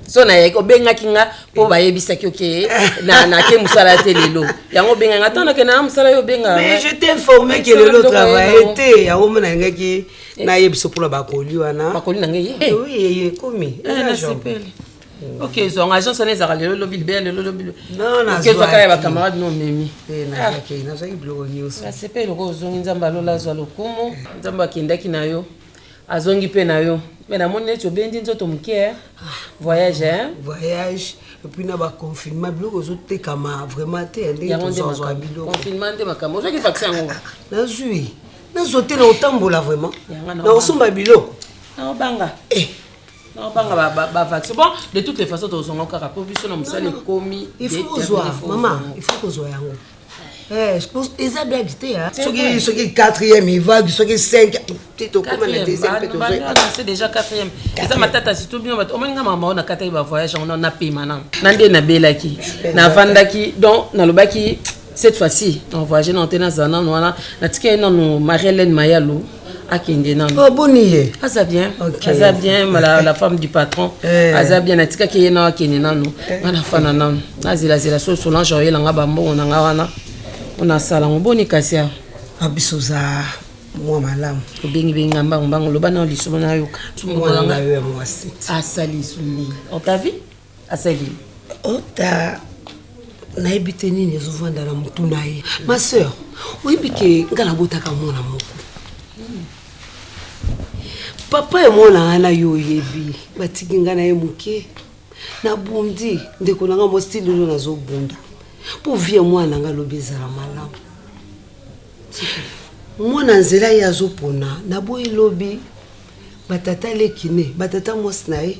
so na yeko benga kinga po bayebisa ki oke na ke musala te lelo yango benga ngatana ke na musala yo benga mais je t'ai informé que le travail était ya womo na ngaki na yebiso pour bakoli wana bakoli na ngai oui komi na sipele. Ok, son agence on est à le lobby belle le lobby. Non, non. Quel va ba camarade non memi. Na yake na zai blogo news. Na sepe le gozo nzamba lola zwa lokumu. Nzamba kindaki na yo. Azongi pe na yo. Mais na moni neto bendi nzoto mukie. Voyage hein? Voyage et puis na ba confinement blogo zo te kama vraiment te ndé to zo kabilo. Confinement de makamo. Zo ki vaccin ngo. Na zui. Na zote na otambola vraiment. Na osomba biloko. Na obanga. Non, pas vaccin. Bon, de toutes les façons, tu as encore pour biso na musala komi. Il faut ozoa, maman, il faut ozoa yango. Je pense ils ont bien dit hein. Ce qui 4e il va, ce qui 5 petit au comment la deuxième peut c'est déjà 4e. Et ça ma tata c'est tout bien au moins maman on a 4e voyage on a payé maintenant. Nande na belaki. Na vandaki donc na lobaki cette fois-ci on voyage na tena zana wana na tika na no Marie-Hélène Mayalo. Oh boniye. Ça bien. Ça bien la femme du patron. Ça bien natika ki na kene nanu. Na fana nanu. Nazila zila so Solange oyela nga bambo na nga wana. On a sala ngoboni kasia. Abisoza moi malamu. Obengi benga mbango loba na liso na yoka. Moi na yo mwasi. Asali suni. On t'a vu? asali ota nayebi te nini ezovanda na motu na ye ma sœur oyebi ke nga nabotaka mwana moko papa emonanga na yo oyebi batiki nga na ye moke nabundi ndeko nanga mostili oyo nazobunda mpo vie mwana nga lobi ezala malamu mwana nzela ye azopona naboyi lobi batata lekine batata mwasi na ye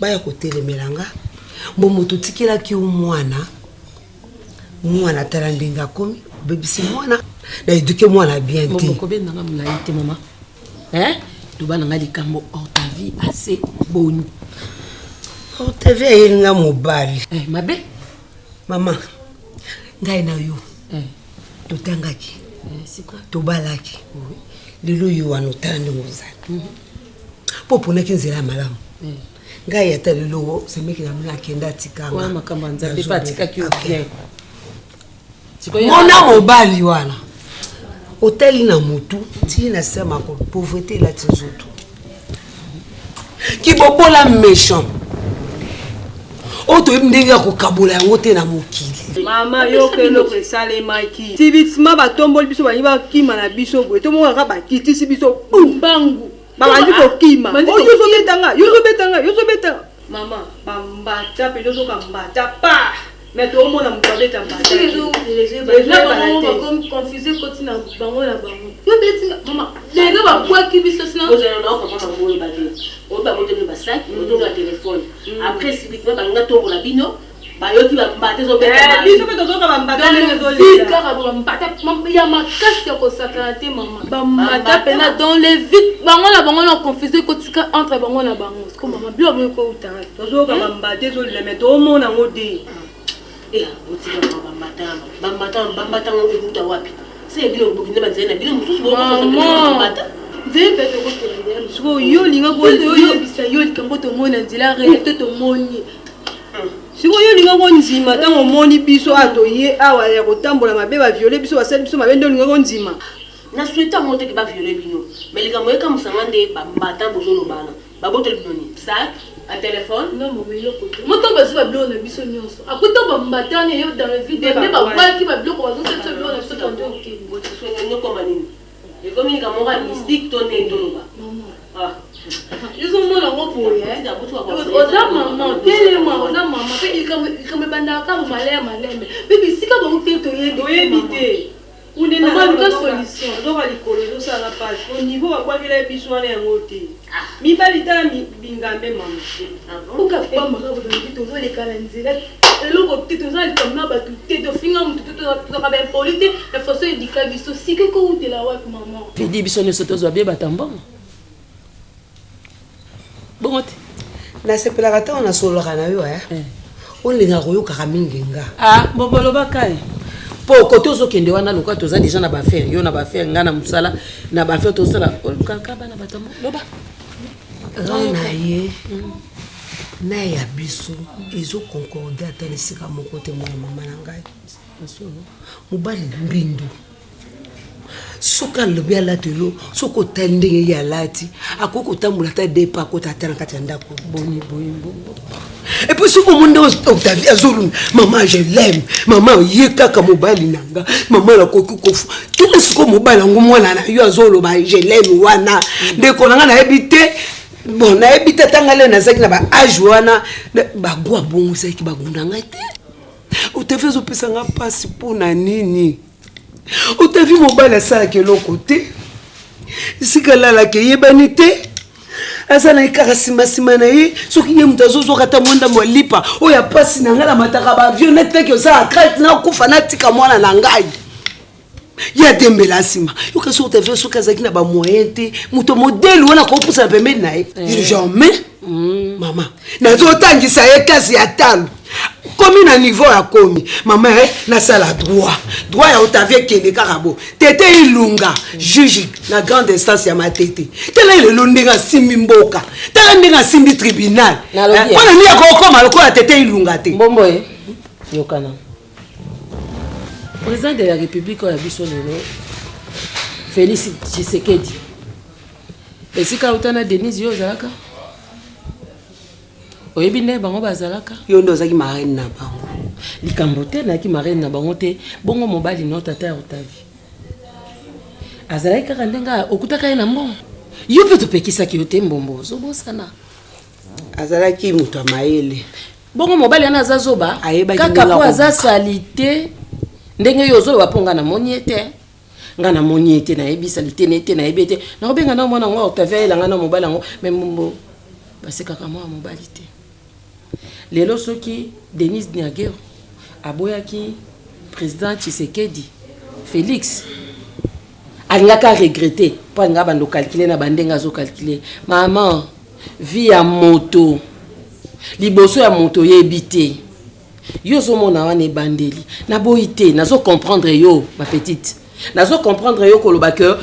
baya kotelemela nga mbo moto tikelaki mwana tala ndenge akomi obebisi mwana na eduke mwana bien te mokobendanga molai te mama loba nanga likambo Octavie assez boni Octavie ayelinga mobali mabe mama ngai na yo totangaki tobalaki lelo yo wana otala ndenge ozali mpo ponaki nzela ya malamu ngai ata lelo semeki na mina akenda atikanga makambo nzambe mpe atikaki yo bien mona mobali wana otali na motu tili na sema ko pauvreté elati nzoto kibobola méchant oyo toyebi ndenge ya kokabola yango te na mokili mama yoka eloko esalemaki tibitima batomboli biso banyi bakima na biso boye tomokaka bakitisi biso mbangu babandi kokima yozobetanga mama bambata mpe tozoka mbata pa mais toomona moto abeta confuse koti na bango na bango yobetinga mama lelo babwaki biso sina ozala na okapona ngolo bade oba motoni basaki motoni ya telefone après subitement balinga tombola bino bayoki bambate zobeta biso mpe tozoka bambata kaka bambata ya makasi ya kosakana te mama bambata mpena dans les vides bango na bango na confuse kotika entre bango na bango siko mama bilo boyoko utara tozoka bambate ezolila mais toomona ngo de bambata ekuta wapi se bino bokinde banzai na bino mosusu siko yo olinga koyebisa yo likambo tomoni na nzela réalité tomoni siko yo olinga konzima ntango omoni biso atoye awa ya kotambola mabe baviole biso basali biso mabe nde olinga konzima na souhaite ngo te ke baviole bino mais likambo ekamusanga nde bambata bozolobana babotoli bino ni sak à téléphone non mon biloko moto bazu ba biloko na biso nyonso akuta bambata ne yo dans le vide ne ba baki ba biloko bazo se biloko na biso tonde okende botswe nyoko manini e communique moral mystique tonne ndoloba ils ont mon ngo boye oza maman telema oza maman pe ikambe banda ka malembe bibi sika ba uteto yebite une na solution donc likolo ezosala page au niveau bakwakela biso wana yango te mibali tala bingambe mama okapambaka botongi tozoleka na nzela eloko te toza likambo na bato te tofinga motu te tozaka baimpoli te na façon edika biso sika koutela wapi mama pedi biso nyonso tozwa bie batambongo bongo te nasepelaka ntango nasololaka na yo olingaka oyokaka mingi nga bobolobaka po kote ozokende wana lokola toza deja na baaffaire yo na baaffaire nga na mosala na baaffaire tosala olukaka bana batambo loba na ye na ya biso ezokoncorde ata na esika moko te mwana mama na ngai mobali mbindu soki alobi alati elo soki otali ndenge ye alati akoki kotambola ata depa akota ata na kati ya ndako epuis soki omoni nde Octavie azoluna mama je l'aime mama ye kaka mobali na nga mama nakoki kofu tuna sikoyo mobali yango mwana na yo azoloba je l'aime wana ndeko na nga nayebi te bon nayebi te tanga leo nazalaki na baage wana bagwa bongo ezalaki bagunda ngai te Octavie azopesa nga mpasi mpona nini Octavie mobali asalaki eloko te esika alalaki eyebani te azala ekaka nsima na ye soki ye moto azozoka ata mwanda mwalipa oyo apasi na ngai na mataka baavion neteke osala krate nakufa natika mwana na ngai ye adembela nsima yoka soki Octavie soki azalaki na bamoyen te moto modele wana kopusana pembeni na ye jamais mama nazotangisa ye kasi ya talo komi na niveau ya komi mama nasala droit ya Octavie kende kaka bo tete ilunga juge na grande instance ya matete tala lelo ndenge asimbi mboka tala ndenge asimbi tribunal mpona nini akokoma lokola tete ilunga te mbombo yokana président de la république oyo ya biso lelo Félix Tshisekedi esika utana Denise yo ozalaka oyebi nde bango bazalaka yo ndo ozalaki marraine na bango likambo te nayaki marraine na bango te bongo mobali no tata ya Otavi azalaki kaka ndenge okutaka ye na mbongo yo mpe topekisaki yo te mbombo ozobosana azalaki moto ya mayele bongo mobali wana aza zoba kaka po aza sali te ndenge yo ozoloba mpo nga namoni ye te nga namoni ye te nayebi sali te ne te nayebi te nakobenga na mwana ngo Otavi ayelanga na mobali yango me mbombo basekaka mwa mobali te lelo soki Denis Niagero aboyaki président Tshisekedi Félix alingaka regretter po alinga bando calculer na bandenga zo calculer maman vie ya moto liboso ya moto yebi te yo zomona wana ebandeli naboyi te nazo comprendre yo ma petite nazo comprendre yo koloba que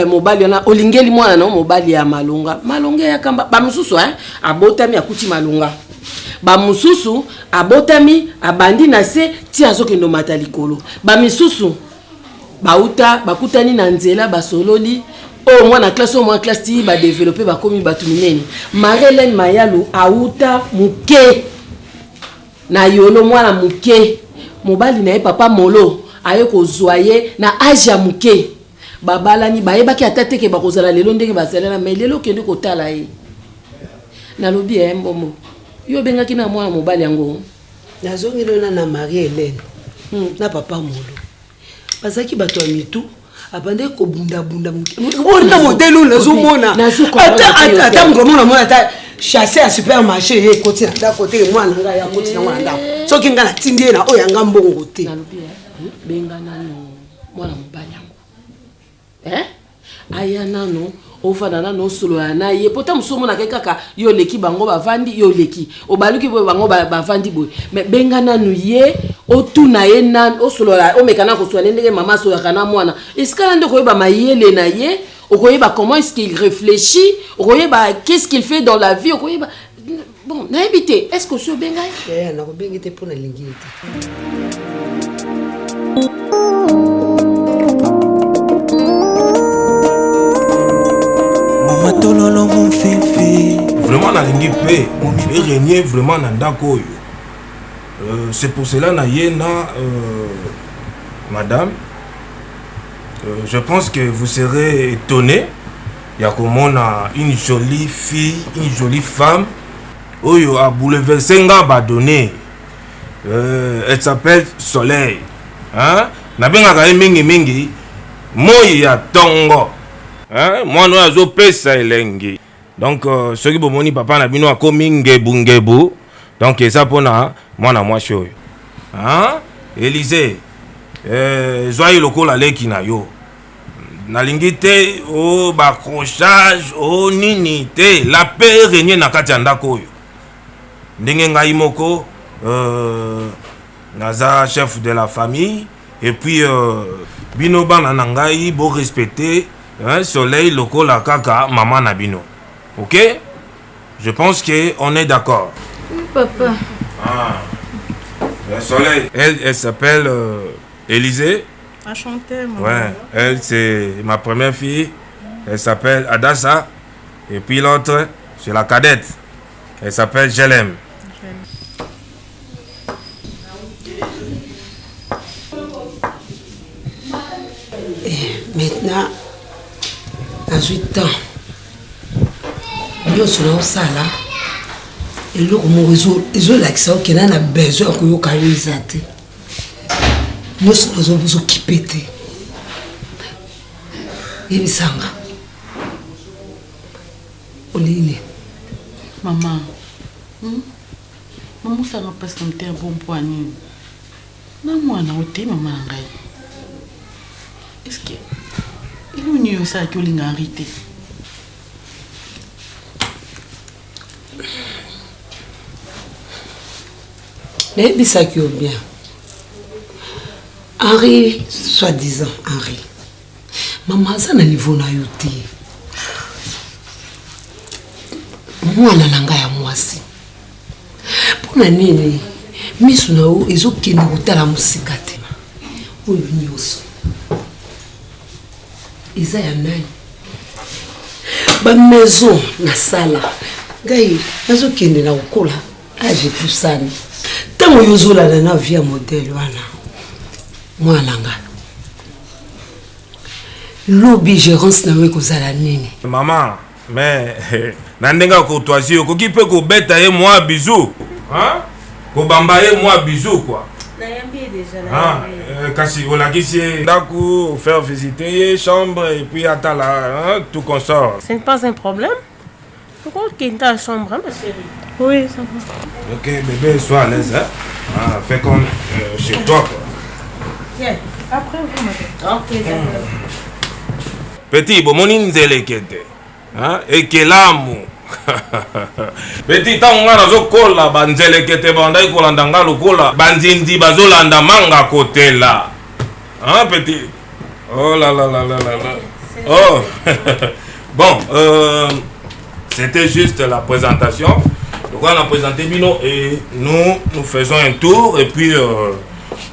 mobali wana olingeli mwana na mobali ya malunga ya kamba ba mususu abotami akuti malunga ba mususu abotami abandi na se ti azokendo mata likolo ba misusu bauta bakutani na nzela basololi o mwana classe o mwana classe ti ba développer ba komi batu minene Marlène Mayalu auta muke na yolo mwana muke mobali na ye papa molo aye kozwaye na âge ya muke babalani bayebaki atate ke bakozala lelo ndenge bazalela mais lelo kende kotala ye nalobi mbombo yo bengaki na mwana mobali yango nazongilona na Marie Hélène na papa molo bazaki bato ya mitu abande kobunda-bunda ona modele oyo nazomona ata ngomona mona ata chasse ya supermarché ye koti na ndako te mwana ngai ya koti na mwana ndako soki nga natindi ye na oyo yanga mbongo te nalobi benga nano mwana mobali yango aya nano ofana nano solo na ye pota musomona ke kaka yo leki bango bavandi yo leki obaluki bo bango bavandi boy mais benga nanu ye otuna ye nan osolola omekana ko soane ndenge mama so yakana mwana iskala ndo koyeba mayele na ye okoyeba comment est-ce qu'il réfléchit okoyeba qu'est-ce qu'il fait dans la vie okoyeba bon na habité est-ce que so benga na ko bengi te pona lingi te Vraiment nalingi pe et régner vraiment na ndako. C'est pour cela na yena madame je pense que vous serez étonné ya komona une jolie fille, une jolie femme oyo a bouleversé nga ba donné elle s'appelle Soleil hein na benga ka mingi moyi ya tongo hein moi no azo pesa elengi. Donc ce qui bomoni papa na bino akomi ngebu donc ça pona mwana mwasi oyo hein Élysée joyeux lokola leki na yo nalingi te o baccrochage o nini te la paix régner na kati ya ndako oyo ndenge ngai moko naza chef de la famille et puis bino bana na ngai bo respecter hein Soleil lokola kaka maman na bino. Ok? Je pense qu'on est d'accord. Oui, papa. Ah. Le Soleil, elle s'appelle Élysée. Enchantée, maman. Ouais, elle c'est ma première fille. Elle s'appelle Adassa. Et puis l'autre, c'est la cadette. Elle s'appelle Jelem. Maintenant, à 8 ans. nyonso na osala eloko moko ezolakisa okenda na besoin ya koyoka yo eza te nyonso ozokipe te yebisanga oline mama mama osanga mpasi na mtere mpo mpo anini na mwana ote mama na ngai eske eloni oyo osalaki olinga henri te nayebisaki yo bien Henri soi-disant Henri mama aza na niveau na yo te mwana na ngai ya mwasi mpona nini miso na yo ezokende kotala mosika te oyo nyonso eza ya nani bamaison na sala ngai nazokende na kokola Ah, j'ai tout ça. Tant que je suis là dans la vie modèle, moi, lobby gérance na we kozala nini. Maman, mais nandenga courtoisie, ko ki peut ko beta et moi bisou. Hein? Ko bamba et moi bisou quoi. Nayambi déjà là. Ah, kasi ola kisi ndaku faire visiter chambre et puis attends là, hein, tout consort. Ce n'est pas un problème. Pourquoi qu'il est dans la chambre, hein, ma chérie? Oui, ça va. OK, bébé, sois à l'aise, hein. Ah, fais comme chez toi quoi. Tiens, après vous m'appelez. OK, d'accord. Petit, bon mon inzele kete. Hein? Et kelamu. Petit, tant on a zokola banzele kete bandai kolandanga lokola banzindi bazolanda manga côté là. Hein petit? Oh là là là là là là. Oh. Bon, c'était juste la présentation. Donc on a présenté Bino et nous faisons un tour et puis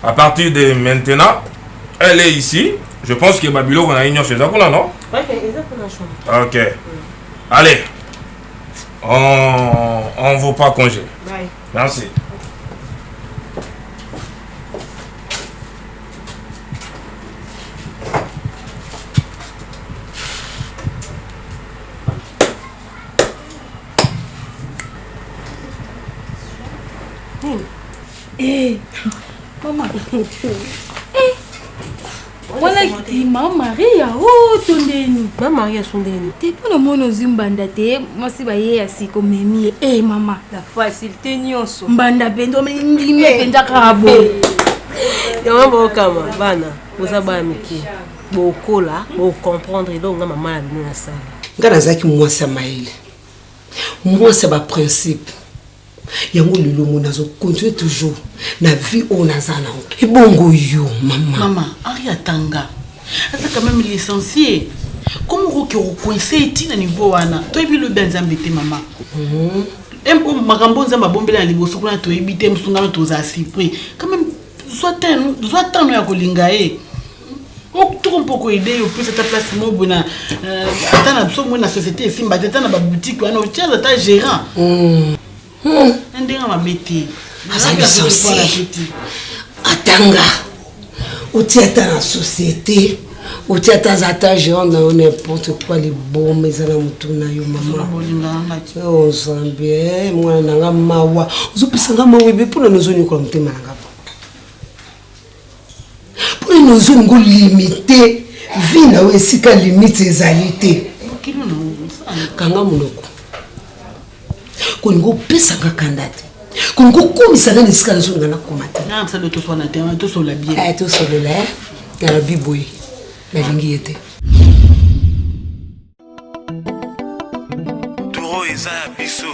à partir de maintenant, elle est ici. Je pense que Babylone on a une chez Zakuna, non? Oui, exactement. Ok. Allez. On ne vaut pas congé. Bye. Merci. Eh, maman. Voilà qui maman Maria oh tondeni. Maman Maria sondeni. T'es pour le mono zimbanda te moi si ba ye asiko memi eh maman la facilité nyonso. Mbanda pendo ndime penda kabo. Yawa bokama bana bozaba miki. Bokola, bo comprendre donc maman la bino na sala. Ngana zaki mwasa maile. Mwasa ba principe. Yango lelo mona zo continuer toujours na vie on azana. Et bongo yo maman. Maman, Aria Tanga. C'est quand même l'essentiel. Comment vous coincez à niveau wana? Toi bi le benzambe te maman. Empo makambo nzamba bombela liboso kuna to ebite msungana to za sipri. Quand même soit tant ya kolinga e. O tout un peu ko aider au plus ta place mo bona atana so mo na société simba atana ba boutique wana o tia ta gérant. Ndenga mabeti. Atanga. Otiata la société. Otiata zata géant dans n'importe quoi les bons mais à la mutuna yo maman. Oh Zambie, moi nanga mawa. Uzopesanga mawe pour nos zones ko mtema nanga. Pour nos zones go limité, vie na we sika limite ezalité. Kanga munoko. Kongo pesa kakandate. Kongo komisa na nisika nzo ngana komata. Na ça de tout soit na terrain tout sur la bien. Tout sur le lait. La biboui. La lingi était. Turo eza biso.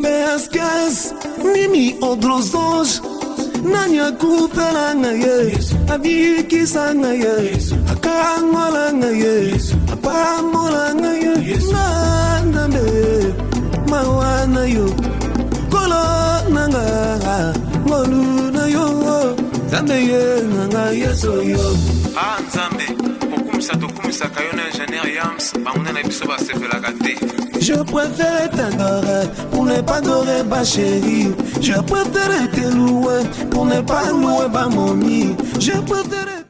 Beskas mimi odrozoj. Nanya kupela ngaye, abiki sanga ye, akangola ngaye, apamola ngaye, nandambe, mawana yo, kolo nanga, molu na yo, zambe ye nanga yeso yo. Ah nzambe, okumisa kayona ingénieur Yams, banguna na biso ba sepela kate. Je préfère t'adorer pour ne pas adorer ma chérie. Je préfère te louer pour ne pas louer ma momie. Je préfère